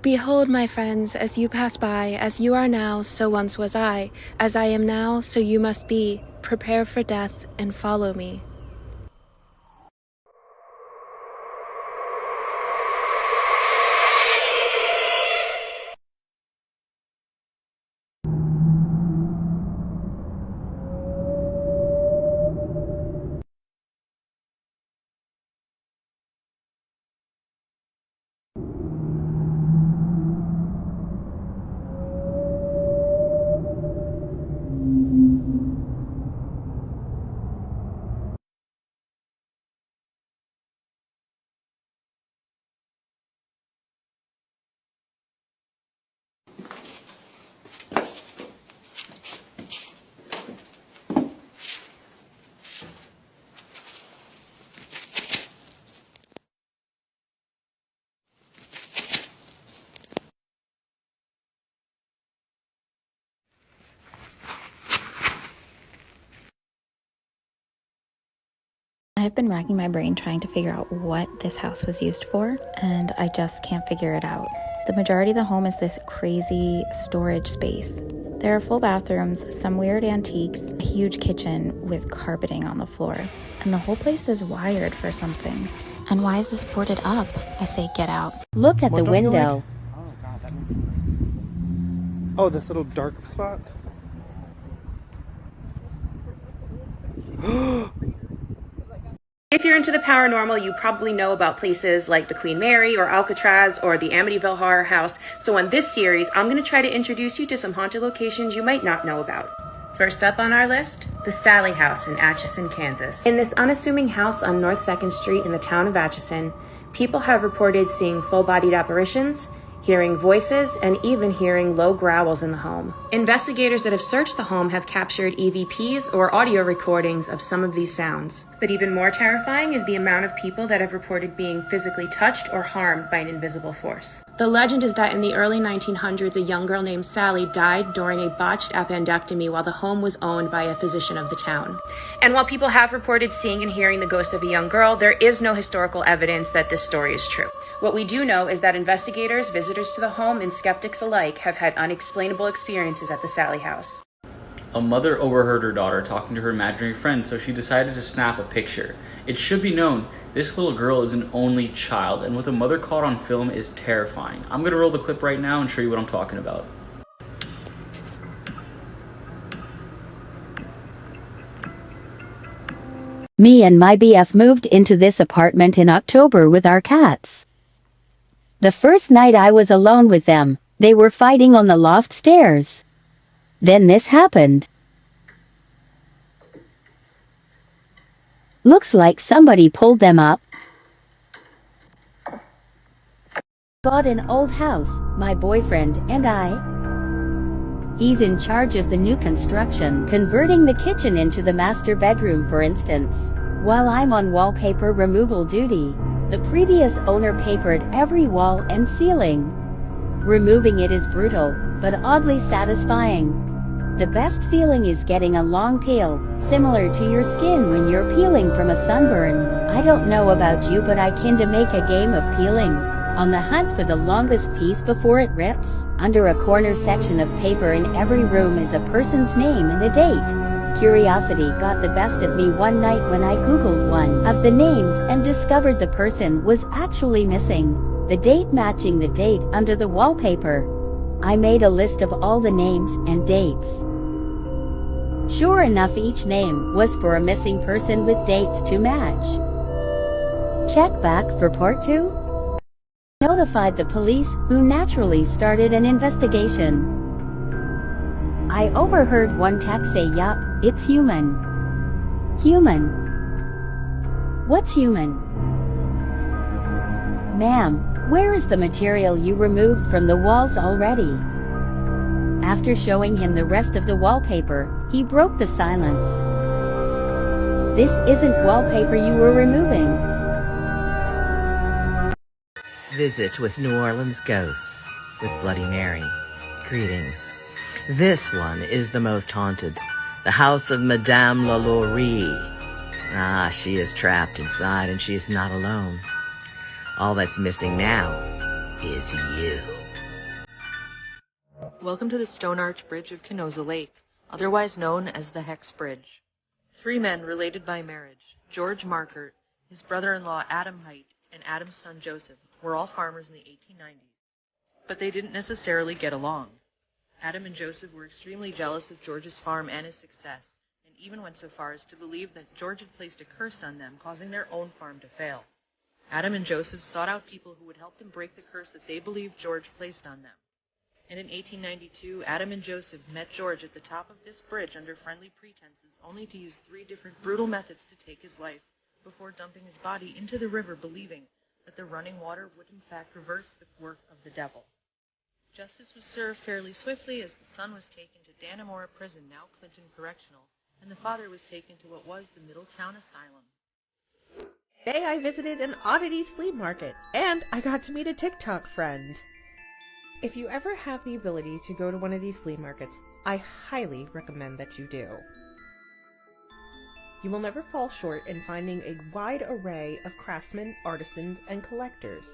Behold, my friends, as you pass by, as you are now, so once was I. As I am now, so you must be. Prepare for death and follow me. I've been racking my brain trying to figure out what this house was used for, and I just can't figure it out. The majority of the home is this crazy storage space. There are full bathrooms, some weird antiques, a huge kitchen with carpeting on the floor, and the whole place is wired for something. And why is this boarded up? I say get out. Look at the window. Oh god, that means nice. Oh, this little dark spot? If you're into the paranormal, you probably know about places like the Queen Mary or Alcatraz or the Amityville Horror House. So on this series, I'm going to try to introduce you to some haunted locations you might not know about. First up on our list, the Sally House in Atchison, Kansas. In this unassuming house on North 2nd Street in the town of Atchison, people have reported seeing full-bodied apparitions, hearing voices, and even hearing low growls in the home. Investigators that have searched the home have captured EVPs or audio recordings of some of these sounds. But even more terrifying is the amount of people that have reported being physically touched or harmed by an invisible force. The legend is that in the early 1900s, a young girl named Sally died during a botched appendectomy while the home was owned by a physician of the town. And while people have reported seeing and hearing the ghost of a young girl, there is no historical evidence that this story is true. What we do know is that investigators, visitors to the home, and skeptics alike have had unexplainable experiences at the Sally House. A mother overheard her daughter talking to her imaginary friend, so she decided to snap a picture. It should be known, this little girl is an only child, and what the mother caught on film is terrifying. I'm gonna roll the clip right now and show you what I'm talking about. Me and my BF moved into this apartment in October with our cats. The first night I was alone with them, they were fighting on the loft stairs. Then this happened. Looks like somebody pulled them up. Bought an old house, my boyfriend and I. He's in charge of the new construction, converting the kitchen into the master bedroom, for instance. While I'm on wallpaper removal duty, the previous owner papered every wall and ceiling. Removing it is brutal, but oddly satisfying. The best feeling is getting a long peel, similar to your skin when you're peeling from a sunburn. I don't know about you, but I kinda make a game of peeling. On the hunt for the longest piece before it rips. Under a corner section of paper in every room is a person's name and a date. Curiosity got the best of me one night when I googled one of the names and discovered the person was actually missing. The date matching the date under the wallpaper. I made a list of all the names and dates. Sure enough, each name was for a missing person with dates to match. Check back for part 2. Notified the police, who naturally started an investigation. I overheard one tech say, "Yup, it's human." Human? What's human? Ma'am, where is the material you removed from the walls already? After showing him the rest of the wallpaper, he broke the silence. This isn't wallpaper you were removing. Visit with New Orleans Ghosts with Bloody Mary. Greetings. This one is the most haunted. The house of Madame LaLaurie. Ah, she is trapped inside and she is not alone. All that's missing now is you. Welcome to the Stone Arch Bridge of Canosa Lake, otherwise known as the Hex Bridge. 3 men related by marriage, George Markert, his brother-in-law Adam Height, and Adam's son Joseph, were all farmers in the 1890s. But they didn't necessarily get along. Adam and Joseph were extremely jealous of George's farm and his success, and even went so far as to believe that George had placed a curse on them, causing their own farm to fail. Adam and Joseph sought out people who would help them break the curse that they believed George placed on them. And in 1892, Adam and Joseph met George at the top of this bridge under friendly pretenses, only to use 3 different brutal methods to take his life, before dumping his body into the river, believing that the running water would in fact reverse the work of the devil. Justice was served fairly swiftly, as the son was taken to Dannemora Prison, now Clinton Correctional, and the father was taken to what was the Middletown Asylum. Today I visited an Oddities flea market, and I got to meet a TikTok friend. If you ever have the ability to go to one of these flea markets, I highly recommend that you do. You will never fall short in finding a wide array of craftsmen, artisans, and collectors,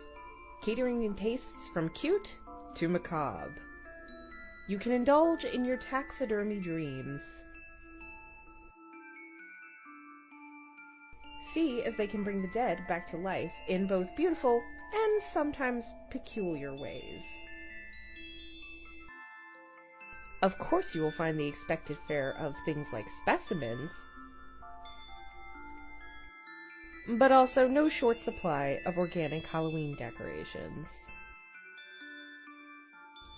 catering in tastes from cute to macabre. You can indulge in your taxidermy dreams. See as they can bring the dead back to life in both beautiful and sometimes peculiar ways. Of course, you will find the expected fare of things like specimens, but also no short supply of organic Halloween decorations.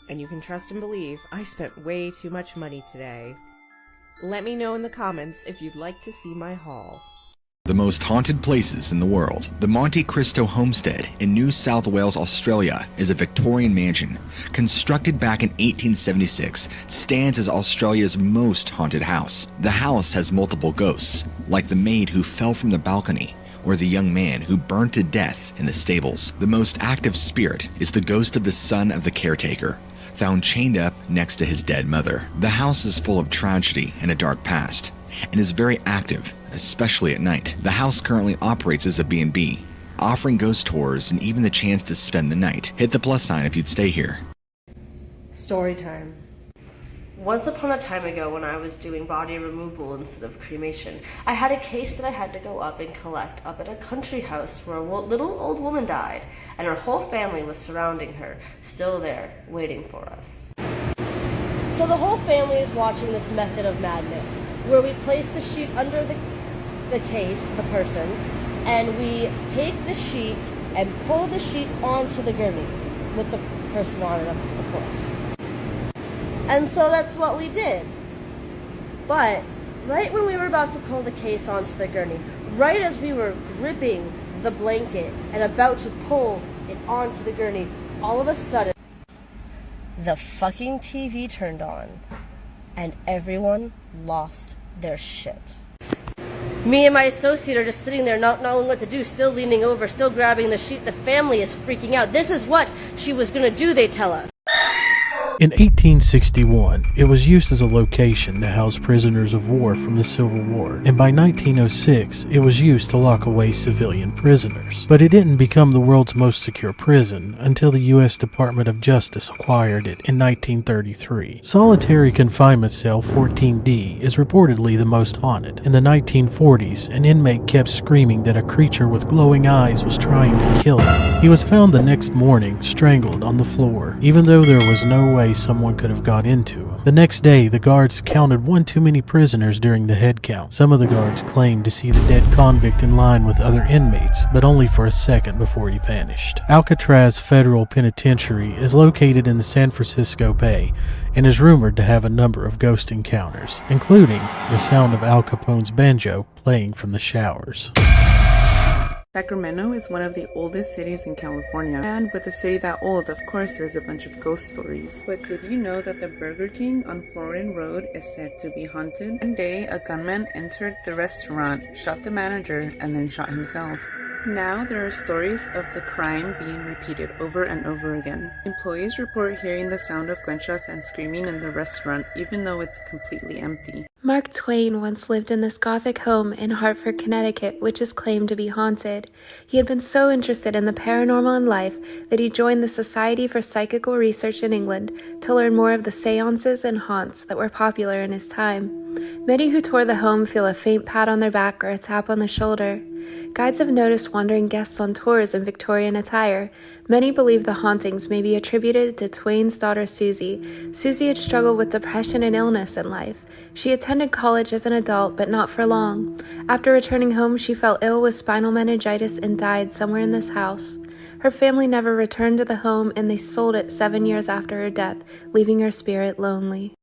And you can trust and believe I spent way too much money today. Let me know in the comments if you'd like to see my haul. The most haunted places in the world. The Monte Cristo Homestead in New South Wales, Australia is a Victorian mansion. Constructed back in 1876, stands as Australia's most haunted house. The house has multiple ghosts, like the maid who fell from the balcony, or the young man who burned to death in the stables. The most active spirit is the ghost of the son of the caretaker, found chained up next to his dead mother. The house is full of tragedy and a dark past, and is very active, especially at night. The house currently operates as a B&B, offering ghost tours and even the chance to spend the night. Hit the plus sign if you'd stay here. Story time. Once upon a time ago, when I was doing body removal instead of cremation, I had a case that I had to go up and collect up at a country house where a little old woman died, and her whole family was surrounding her, still there, waiting for us. So the whole family is watching this method of madness, where we place the sheet under the case, the person, and we take the sheet and pull the sheet onto the gurney with the person on it, of course. And so that's what we did. But right when we were about to pull the case onto the gurney, right as we were gripping the blanket and about to pull it onto the gurney, all of a sudden, the fucking TV turned on, and everyone lost their shit. Me and my associate are just sitting there not knowing what to do, still leaning over, still grabbing the sheet. The family is freaking out. This is what she was gonna do, they tell us. In 1861, it was used as a location to house prisoners of war from the Civil War, and by 1906, it was used to lock away civilian prisoners. But it didn't become the world's most secure prison until the U.S. Department of Justice acquired it in 1933. Solitary Confinement Cell 14D is reportedly the most haunted. In the 1940s, an inmate kept screaming that a creature with glowing eyes was trying to kill him. He was found the next morning, strangled on the floor, even though there was no way someone could have got into him. The next day, the guards counted one too many prisoners during the head count. Some of the guards claimed to see the dead convict in line with other inmates, but only for a second before he vanished. Alcatraz Federal Penitentiary is located in the San Francisco Bay and is rumored to have a number of ghost encounters, including the sound of Al Capone's banjo playing from the showers. Sacramento is one of the oldest cities in California, and with a city that old, of course, there's a bunch of ghost stories. But did you know that the Burger King on Florian Road is said to be haunted? One day, a gunman entered the restaurant, shot the manager, and then shot himself. Now there are stories of the crime being repeated over and over again. Employees report hearing the sound of gunshots and screaming in the restaurant, even though it's completely empty. Mark Twain once lived in this Gothic home in Hartford, Connecticut, which is claimed to be haunted. He had been so interested in the paranormal in life that he joined the Society for Psychical Research in England to learn more of the seances and haunts that were popular in his time. Many who tour the home feel a faint pat on their back or a tap on the shoulder. Guides have noticed wandering guests on tours in Victorian attire. Many believe the hauntings may be attributed to Twain's daughter Susie. Susie had struggled with depression and illness in life. She attended college as an adult, but not for long. After returning home, she fell ill with spinal meningitis and died somewhere in this house. Her family never returned to the home, and they sold it 7 years after her death, leaving her spirit lonely.